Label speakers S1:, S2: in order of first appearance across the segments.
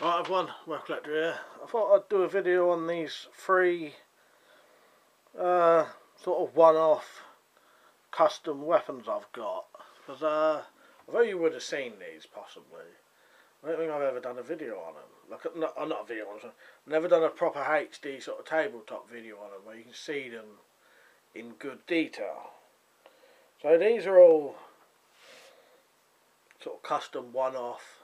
S1: Right everyone, WeaponCollector here. I thought I'd do a video on these three sort of one-off custom weapons I've got. Because although you would have seen these possibly, I don't think I've ever done a video on them. Like, not a video on them, I've never done a proper HD sort of tabletop video on them where you can see them in good detail. So these are all sort of custom one-off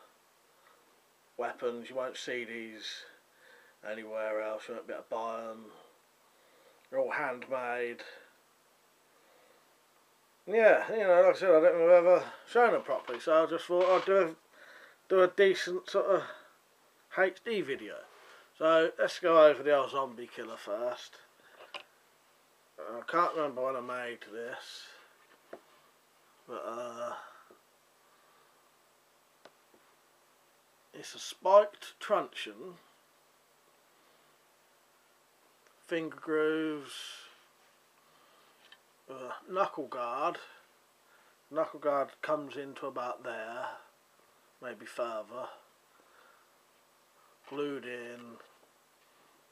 S1: weapons. You won't see these anywhere else. You won't be able to buy them. They're all handmade. Yeah, you know, like I said, I don't think I've ever shown them properly, so I just thought I'd do a decent sort of HD video. So let's go over the old zombie killer first. I can't remember when I made this, but it's a spiked truncheon, finger grooves, knuckle guard. Knuckle guard comes into about there, maybe further. Glued in,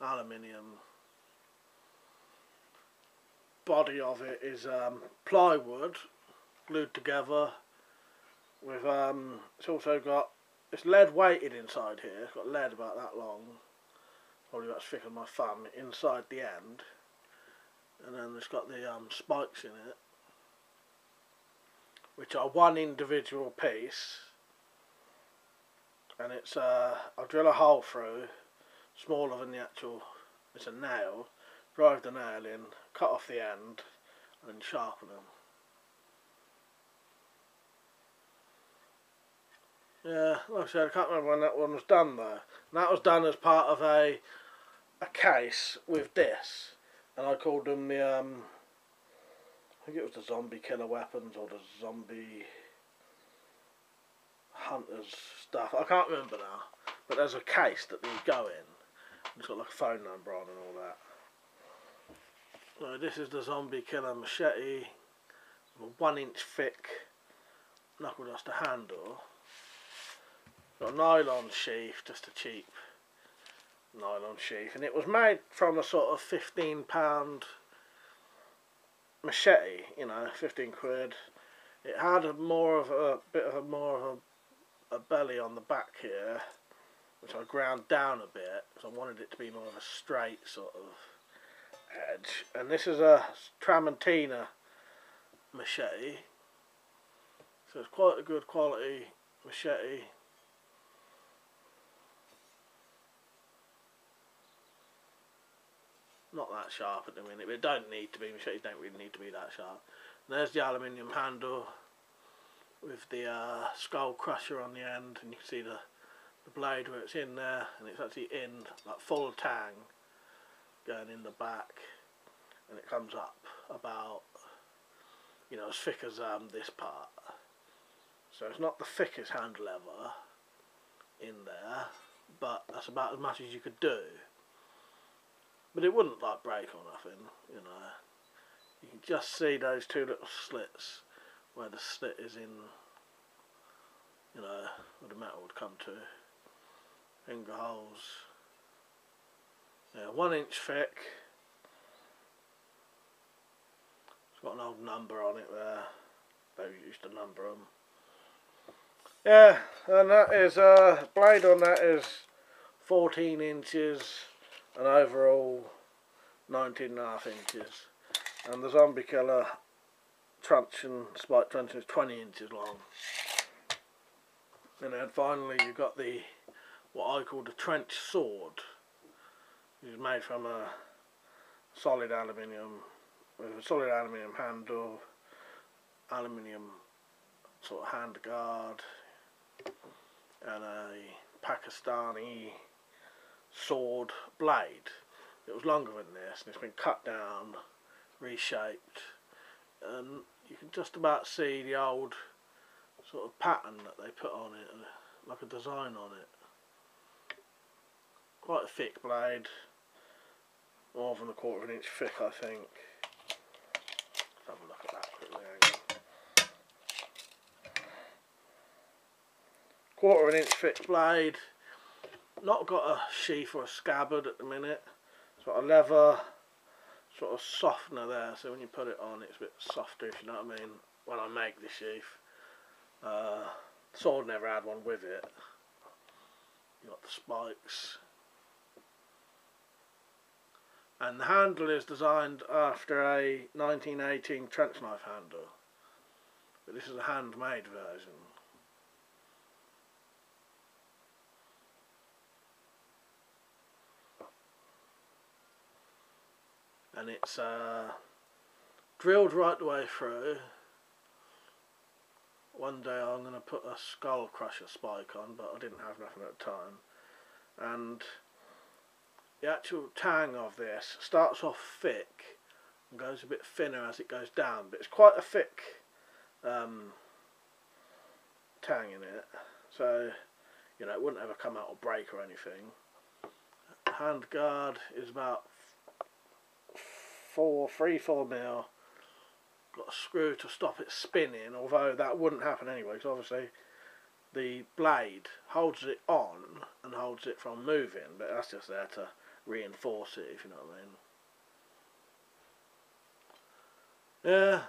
S1: aluminium. Body of it is plywood, glued together with it's also got, it's lead weighted inside here. It's got lead about that long, probably about as thick as my thumb, inside the end, and then it's got the spikes in it, which are one individual piece, and it's I'll drill a hole through, smaller than the actual, it's a nail, drive the nail in, cut off the end, and then sharpen them. Yeah, like I said, I can't remember when that one was done though. And that was done as part of a case with this, and I called them the I think it was the zombie killer weapons or the zombie hunters stuff. I can't remember now, but there's a case that these go in. It's got like a phone number on and all that. So this is the zombie killer machete, a 1-inch thick knuckle duster handle. Got a nylon sheath, just a cheap nylon sheath, and it was made from a sort of £15 machete, you know, 15 quid. It had a more of a belly on the back here, which I ground down a bit because I wanted it to be more of a straight sort of edge. And this is a Truncheon machete, so it's quite a good quality machete. Not that sharp at the minute, but it don't need to be. Machetes don't really need to be that sharp. And there's the aluminium handle with the skull crusher on the end, and you can see the blade where it's in there, and it's actually in like full tang going in the back, and it comes up about, you know, as thick as this part. So it's not the thickest handle ever in there, but that's about as much as you could do. But it wouldn't like break or nothing, you know. You can just see those two little slits where the slit is in, you know, where the metal would come to. Finger holes. Yeah, 1-inch thick. It's got an old number on it there. They used to number them. Yeah, and that is, blade on that is 14 inches. And overall 19.5 inches, and the zombie killer truncheon, spike truncheon, is 20 inches long. And then finally you've got the, what I call the trench sword, which is made from a solid aluminium, with a solid aluminium handle, aluminium sort of hand guard, and a Pakistani sword blade. It was longer than this, and it's been cut down, reshaped, and you can just about see the old sort of pattern that they put on it, like a design on it. Quite a thick blade, more than a 1/4 inch thick, I think. Let's have a look at that quickly. 1/4 inch thick blade. not got a sheath or a scabbard at the minute. It's got a leather sort of softener there, so when you put it on it's a bit softer, if you know what I mean, when I make the sheath. Sword never had one with it. You got the spikes. And the handle is designed after a 1918 trench knife handle. But this is a handmade version. And it's drilled right the way through. One day I'm going to put a skull crusher spike on, but I didn't have nothing at the time. And the actual tang of this starts off thick and goes a bit thinner as it goes down, but it's quite a thick tang in it, so you know it wouldn't ever come out or break or anything. Hand guard is about 3-4 mil. Got a screw to stop it spinning, although that wouldn't happen anyway, because obviously the blade holds it on and holds it from moving, but that's just there to reinforce it, if you know what I mean. Yeah.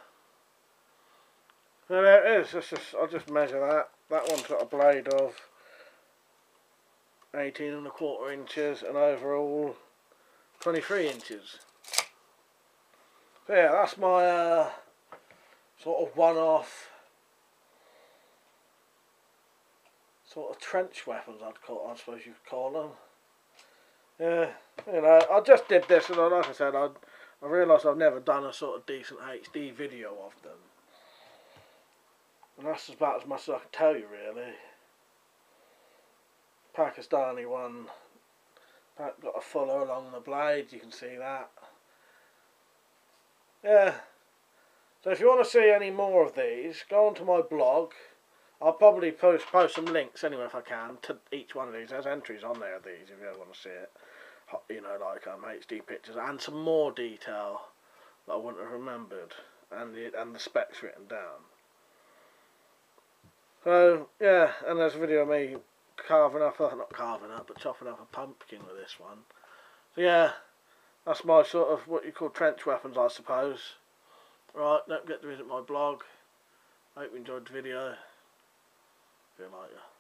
S1: So there it is. I'll just measure that. That one's got a blade of 18¼ inches and overall 23 inches. So yeah, that's my sort of one-off sort of trench weapons, I suppose you could call them. Yeah, you know, I just did this, and like I said, I realised I've never done a sort of decent HD video of them. And that's about as much as I can tell you, really. Pakistani one, got a fuller along the blade, you can see that. Yeah, so if you want to see any more of these, go onto my blog. I'll probably post some links anyway if I can to each one of these. There's entries on there of these if you ever want to see it. You know, like HD pictures and some more detail that I wouldn't have remembered, and the specs written down. So yeah, and there's a video of me chopping up a pumpkin with this one. So yeah, that's my sort of what you call trench weapons, I suppose. Right, don't forget to visit my blog. Hope you enjoyed the video. Feel like ya.